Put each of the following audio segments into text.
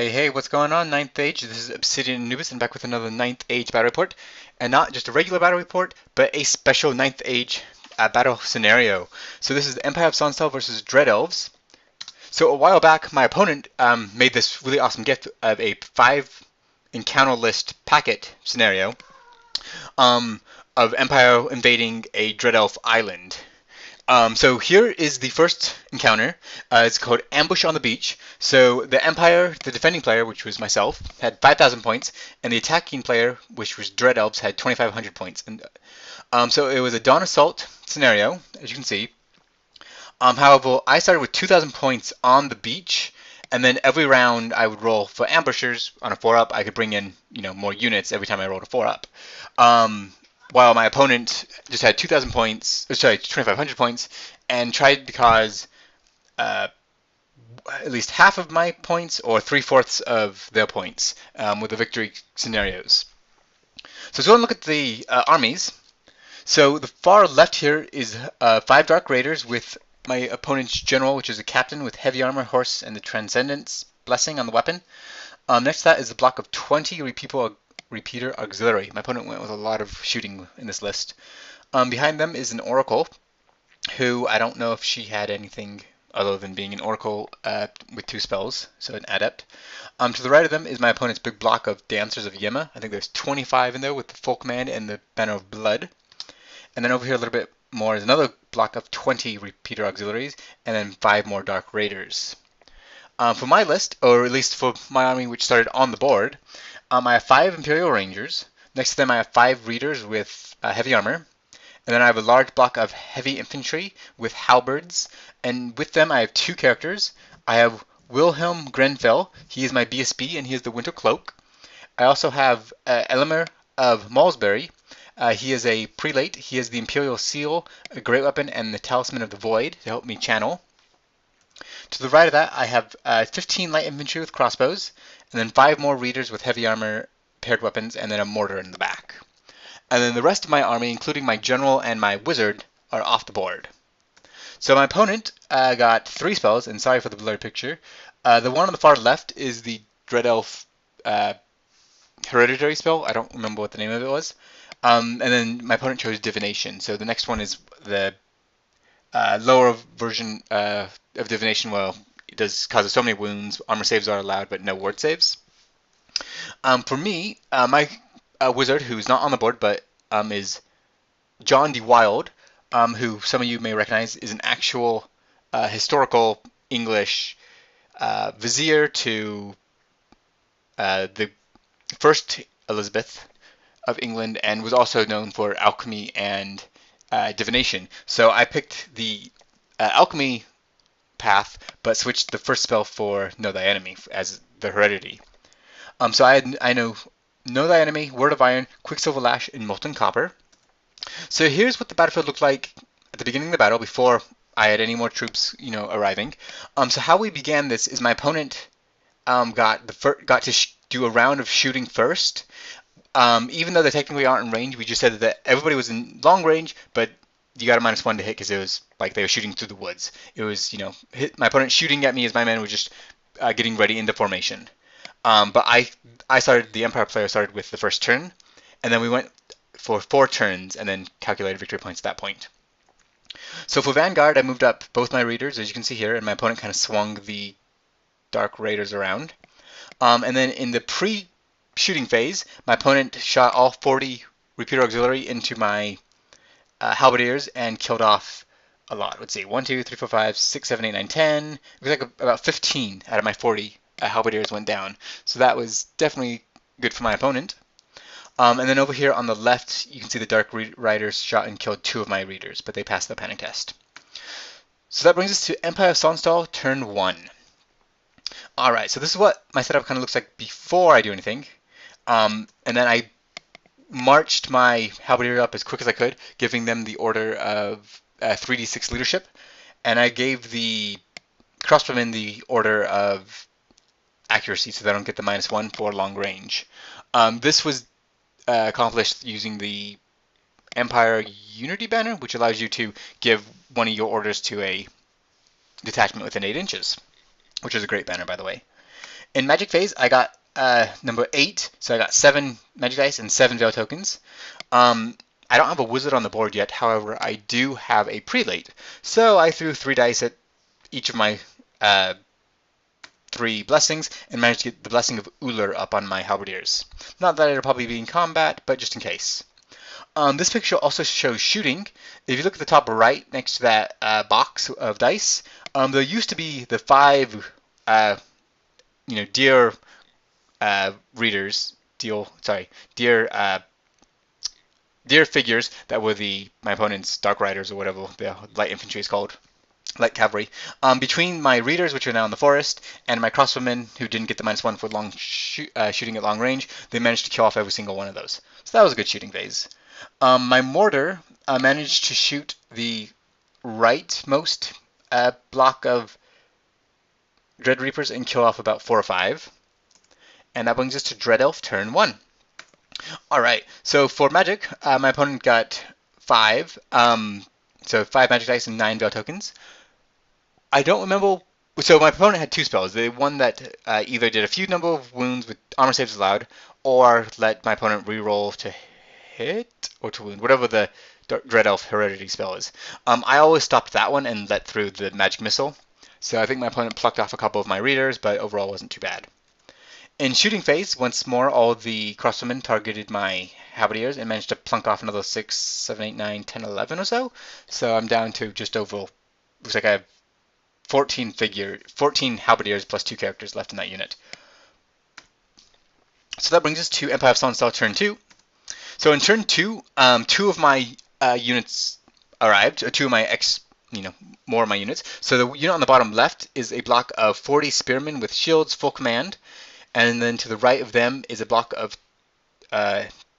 Hey, what's going on, Ninth Age? This is Obsidian Anubis, and back with another Ninth Age battle report. And not just a regular battle report, but a special Ninth Age battle scenario. So this is the Empire of Sonnstahl versus Dread Elves. So a while back, my opponent made this really awesome gift of a 5 encounter list packet scenario um, of Empire invading a Dread Elf island. So here is the first encounter. It's called Ambush on the Beach. So the Empire, the defending player, which was myself, had 5,000 points, and the attacking player, which was Dread Elves, had 2,500 points. And so it was a dawn assault scenario, as you can see. However, I started with 2,000 points on the beach, and then every round I would roll for ambushers on a 4-up. I could bring in more units every time I rolled a 4-up. While my opponent just had 2,000 points, sorry, 2,500 points, and tried to cause at least half of my points or 3/4 of their points with the victory scenarios. So let's go and look at the armies. So the far left here is 5 Dark Raiders with my opponent's general, which is a captain with heavy armor, horse, and the Transcendence blessing on the weapon. Next to that is a block of 20 Repeater Auxiliary. My opponent went with a lot of shooting in this list. Behind them is an Oracle, who I don't know if she had anything other than being an Oracle with 2 spells, so an Adept. To the right of them is my opponent's big block of Dancers of Yema. I think there's 25 in there with the full command and the Banner of Blood. And then over here a little bit more is another block of 20 Repeater Auxiliaries, and then 5 more Dark Raiders. For my list, or at least for my army which started on the board, I have 5 Imperial Rangers. Next to them I have 5 Readers with heavy armor. And then I have a large block of heavy infantry with halberds. And with them I have 2 characters. I have Wilhelm Grenfell. He is my BSB and he is the Winter Cloak. I also have Elemer of Malmesbury. He is a prelate. He has the Imperial Seal, a great weapon, and the Talisman of the Void to help me channel. To the right of that, I have 15 light infantry with crossbows, and then 5 more readers with heavy armor, paired weapons, and then a mortar in the back. And then the rest of my army, including my general and my wizard, are off the board. So my opponent got 3 spells, and sorry for the blurry picture. The one on the far left is the Dread Elf hereditary spell. I don't remember what the name of it was. And then my opponent chose Divination. So the next one is the lower version of Divination. Well, it causes so many wounds. Armor saves are allowed, but no ward saves. For me, my wizard, who's not on the board, but is John D. Wilde, who some of you may recognize, is an actual historical English vizier to the first Elizabeth of England, and was also known for alchemy and divination. So I picked the alchemy path, but switched the first spell for Know Thy Enemy as the heredity. So I know Thy Enemy, Word of Iron, Quicksilver Lash, and Molten Copper. So here's what the battlefield looked like at the beginning of the battle before I had any more troops, arriving. So how we began this is my opponent got to do a round of shooting first. Even though they technically aren't in range, we just said that everybody was in long range, but you got a -1 to hit because it was like they were shooting through the woods. It was, my opponent shooting at me as my men were just getting ready into formation. But the Empire player started with the first turn, and then we went for 4 turns and then calculated victory points at that point. So for Vanguard, I moved up both my readers, as you can see here, and my opponent kind of swung the Dark Raiders around. And then in the pre-shooting phase, my opponent shot all 40 Repeater Auxiliary into my halberdiers and killed off a lot. Let's see, 1, 2, 3, 4, 5, 6, 7, 8, 9, 10. It was like about 15 out of my 40 halberdiers went down. So that was definitely good for my opponent. And then over here on the left, you can see the Dark Riders shot and killed 2 of my readers, but they passed the panic test. So that brings us to Empire of Sonnstahl, turn 1. Alright, so this is what my setup kind of looks like before I do anything. And then I marched my halberdier up as quick as I could, giving them the order of 3d6 leadership. And I gave the crossbowmen the order of accuracy, so they don't get the -1 for long range. This was accomplished using the Empire Unity banner, which allows you to give one of your orders to a detachment within 8 inches, which is a great banner, by the way. In Magic phase, I got number 8, so I got 7 Magic Dice and 7 Veil tokens. I don't have a wizard on the board yet, however, I do have a prelate. So I threw 3 dice at each of my 3 blessings and managed to get the blessing of Uller up on my halberdiers. Not that it'll probably be in combat, but just in case. This picture also shows shooting. If you look at the top right next to that box of dice, there used to be the 5 deer readers, deer figures that were my opponent's dark riders or whatever the light infantry is called, light cavalry. Between my readers, which are now in the forest, and my crossbowmen, who didn't get the -1 for long shooting at long range, they managed to kill off every single one of those. So that was a good shooting phase. My mortar managed to shoot the rightmost block of Dread Reapers and kill off about 4 or 5. And that brings us to Dread Elf turn 1. Alright, so for magic, my opponent got 5. So 5 magic dice and 9 veil tokens. I don't remember. So my opponent had 2 spells. The one that either did a few number of wounds with armor saves allowed, or let my opponent reroll to hit or to wound, whatever the Dread Elf heredity spell is. I always stopped that one and let through the magic missile. So I think my opponent plucked off a couple of my readers, but overall wasn't too bad. In shooting phase, once more, all the crossbowmen targeted my halberdiers and managed to plunk off another 6, 7, 8, 9, 10, 11 or so. So I'm down to just over, looks like I have 14 halberdiers plus 2 characters left in that unit. So that brings us to Empire of Sonnstahl turn 2. So in turn 2, 2 of my units arrived, or 2 of my more of my units. So the unit on the bottom left is a block of 40 spearmen with shields, full command. And then to the right of them is a block of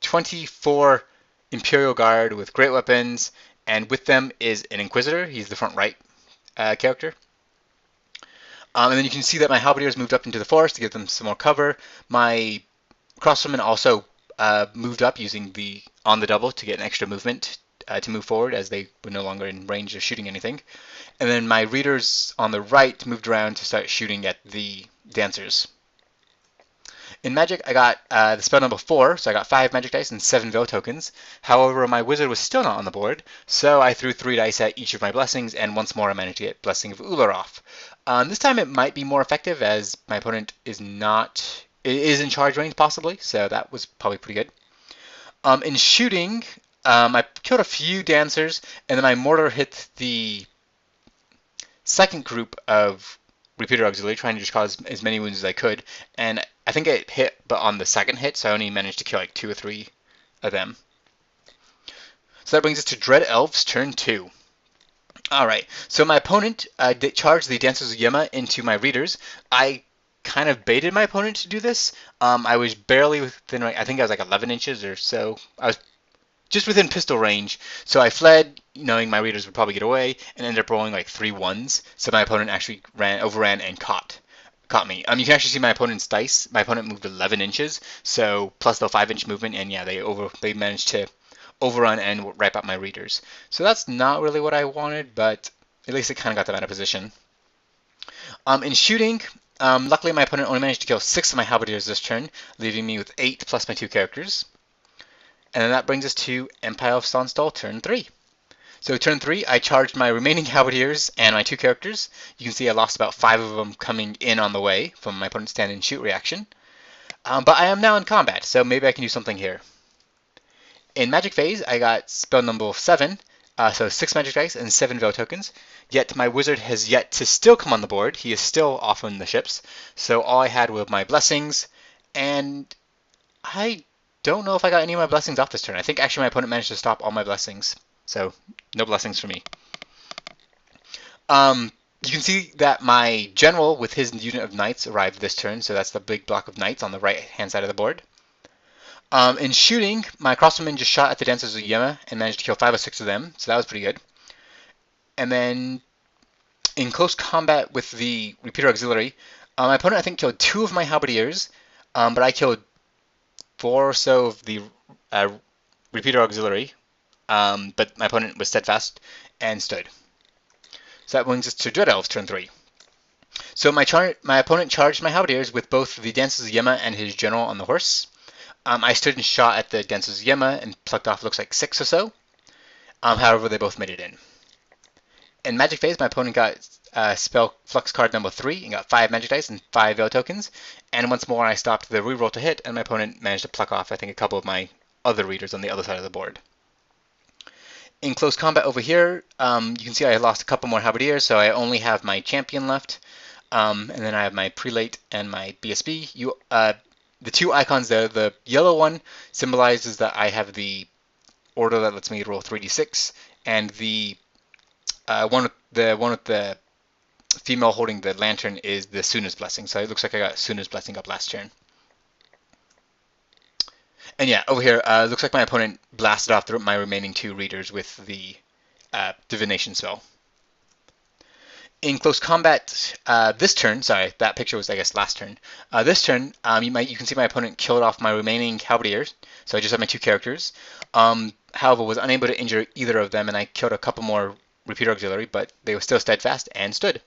24 Imperial Guard with great weapons, and with them is an Inquisitor. He's the front right character. And then you can see that my halberdiers moved up into the forest to give them some more cover. My crossbowmen also moved up using the on the double to get an extra movement to move forward, as they were no longer in range of shooting anything. And then my readers on the right moved around to start shooting at the dancers. In magic, I got the spell number 4, so I got 5 magic dice and 7 veil tokens. However, my wizard was still not on the board, so I threw 3 dice at each of my blessings, and once more I managed to get Blessing of Uller off. This time it might be more effective, as my opponent is in charge range possibly, so that was probably pretty good. In shooting, I killed a few dancers, and then my mortar hit the second group of Repeater Auxiliary, trying to just cause as many wounds as I could, and I think it hit, but on the second hit, so I only managed to kill like 2 or 3 of them. So that brings us to Dread Elves turn 2. Alright, so my opponent charged the Dancers of Yema into my readers. I kind of baited my opponent to do this. I was barely within, I think I was like 11 inches or so. I was just within pistol range, so I fled, knowing my readers would probably get away, and ended up rolling like 3 1s, so my opponent actually overran and caught me. You can actually see my opponent's dice. My opponent moved 11 inches, so plus the 5-inch movement, and yeah, they managed to overrun and wipe out my readers. So that's not really what I wanted, but at least it kind of got them out of position. In shooting, luckily my opponent only managed to kill 6 of my halberdiers this turn, leaving me with 8 plus my 2 characters. And then that brings us to Empire of Sonnstahl turn 3. So turn 3, I charged my remaining halberdiers and my 2 characters. You can see I lost about 5 of them coming in on the way from my opponent's stand and shoot reaction. But I am now in combat, so maybe I can do something here. In magic phase, I got spell number 7, so 6 magic dice and 7 veil tokens. Yet my wizard has yet to still come on the board. He is still off on the ships. So all I had were my blessings, and I don't know if I got any of my blessings off this turn. I think actually my opponent managed to stop all my blessings. So no blessings for me. You can see that my general with his unit of knights arrived this turn. So that's the big block of knights on the right hand side of the board. In shooting, my crossbowman just shot at the Dancers of Yema and managed to kill 5 or 6 of them. So that was pretty good. And then in close combat with the Repeater Auxiliary, my opponent I think killed 2 of my halberdiers, but I killed 4 or so of the Repeater Auxiliary, but my opponent was steadfast and stood. So that brings us to Dread Elves turn 3. So my opponent charged my halberdiers with both the Dances Yema and his general on the horse. I stood and shot at the Dances Yema and plucked off looks like 6 or so. However, they both made it in. In Magic Phase, my opponent got spell flux card number 3 and got 5 magic dice and 5 veil tokens. And once more, I stopped the reroll to hit, and my opponent managed to pluck off, I think, a couple of my other readers on the other side of the board. In close combat over here, you can see I lost a couple more halberdiers, so I only have my champion left. And then I have my prelate and my BSB. The two icons there, the yellow one symbolizes that I have the order that lets me roll 3d6, and the one with the female holding the lantern is the Suna's Blessing. So it looks like I got Suna's Blessing up last turn. And yeah, over here, looks like my opponent blasted off my remaining 2 readers with the divination spell. In close combat this turn, sorry, that picture was, I guess, last turn. This turn, you can see my opponent killed off my remaining halberdiers, so I just have my 2 characters. However, was unable to injure either of them, and I killed a couple more repeater auxiliary, but they were still steadfast and stood.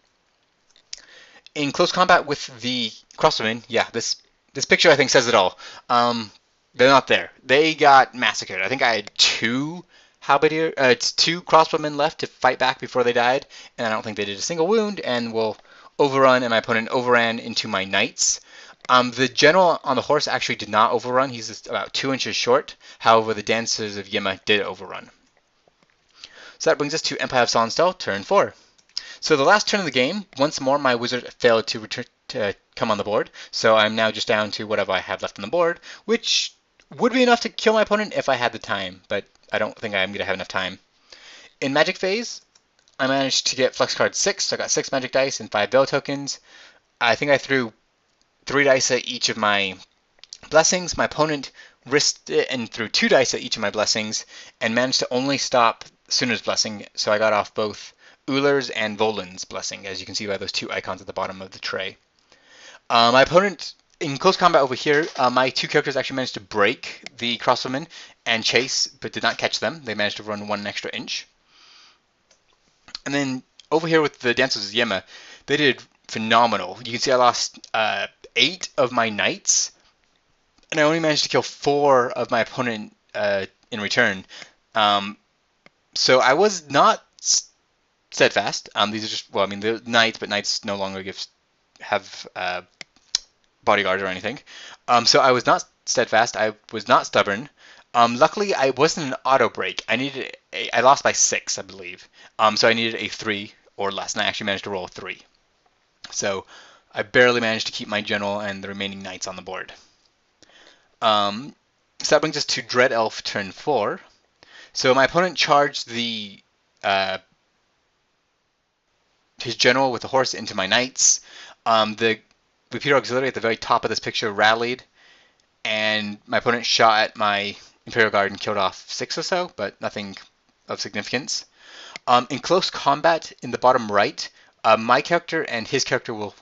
In close combat with the crossbowmen, yeah, this picture I think says it all. They're not there. They got massacred. I think I had 2 crossbowmen left to fight back before they died, and I don't think they did a single wound, and will overrun, and my opponent overran into my knights. The general on the horse actually did not overrun. He's just about 2 inches short. However, the Dancers of Yema did overrun. So that brings us to Empire of Sonnstahl, turn 4. So the last turn of the game, once more my wizard failed to return to come on the board, so I'm now just down to whatever I have left on the board, which would be enough to kill my opponent if I had the time, but I don't think I'm going to have enough time. In Magic Phase, I managed to get Flux Card 6, so I got 6 Magic Dice and 5 Veil Tokens. I think I threw 3 dice at each of my blessings. My opponent risked it and threw 2 dice at each of my blessings, and managed to only stop Suna's Blessing, so I got off both Ullr's and Volan's Blessing, as you can see by those 2 icons at the bottom of the tray. My opponent, in close combat over here, my 2 characters actually managed to break the crossbowmen and chase, but did not catch them. They managed to run 1 extra inch. And then over here with the Dancers of Yema, they did phenomenal. You can see I lost 8 of my knights, and I only managed to kill 4 of my opponent in return. So I was not steadfast. These are just, well, I mean, they're knights, but knights no longer have bodyguards or anything. So I was not steadfast. I was not stubborn. Luckily, I wasn't an auto break. I lost by 6, I believe. So I needed a 3 or less, and I actually managed to roll a 3. So I barely managed to keep my general and the remaining knights on the board. So that brings us to Dread Elf turn 4. So my opponent charged his general with the horse into my knights. The repeater auxiliary at the very top of this picture rallied, and my opponent shot at my Imperial Guard and killed off 6 or so, but nothing of significance. In close combat in the bottom right, my character and his character will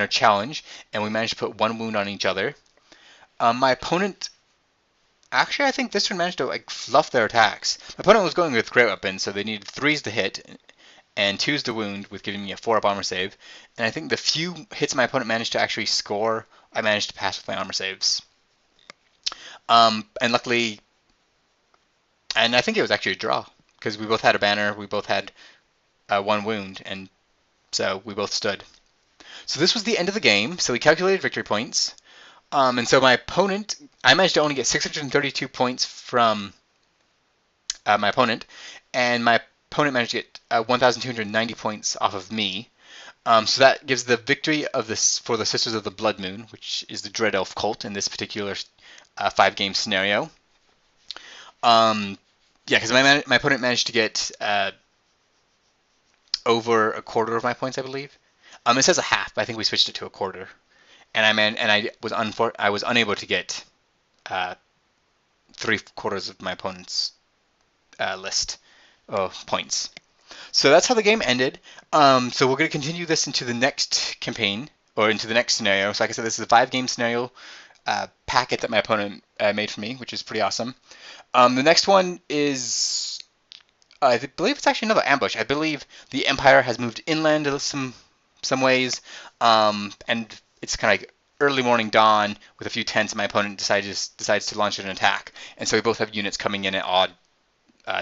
challenge, and we managed to put 1 wound on each other. My opponent, actually, I think this turn managed to fluff their attacks. My opponent was going with great weapons, so they needed 3s to hit and 2s to wound, with giving me a 4-up armor save. And I think the few hits my opponent managed to actually score, I managed to pass with my armor saves. And luckily, and I think it was actually a draw, because we both had a banner, we both had 1 wound, and so we both stood. So this was the end of the game, so we calculated victory points. And so my opponent, I managed to only get 632 points from my opponent, and my opponent managed to get 1,290 points off of me. So that gives the victory of for the Sisters of the Blood Moon, which is the Dread Elf cult in this particular 5-game scenario. Yeah, because my opponent managed to get over a quarter of my points, I believe. It says a half, but I think we switched it to a quarter. And I was unable to get 3/4 of my opponent's list of points. So that's how the game ended. So we're going to continue this into the next campaign, or into the next scenario. So like I said, this is a 5-game scenario packet that my opponent made for me, which is pretty awesome. The next one is, I believe it's actually another ambush. I believe the Empire has moved inland some some ways, and it's kind of like early morning dawn with a few tents, and my opponent decides to launch an attack, and so we both have units coming in at odd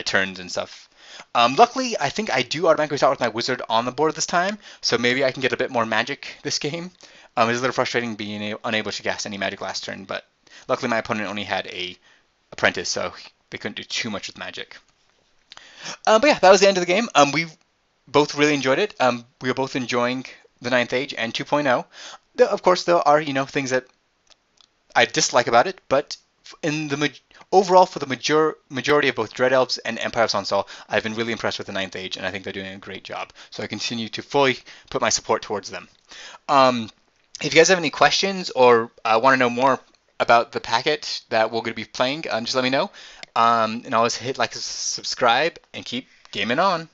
turns and stuff. Luckily, I think I do automatically start with my wizard on the board this time, so maybe I can get a bit more magic this game. It's a little frustrating being unable to cast any magic last turn, but luckily my opponent only had a apprentice, so they couldn't do too much with magic. But yeah, that was the end of the game. We both really enjoyed it. We were both enjoying the Ninth Age and 2.0. Of course, there are things that I dislike about it, but in the overall, for the majority of both Dread Elves and Empire of Sonnstahl, I've been really impressed with the Ninth Age, and I think they're doing a great job. So I continue to fully put my support towards them. If you guys have any questions or want to know more about the packet that we're going to be playing, just let me know. And always hit like, subscribe, and keep gaming on.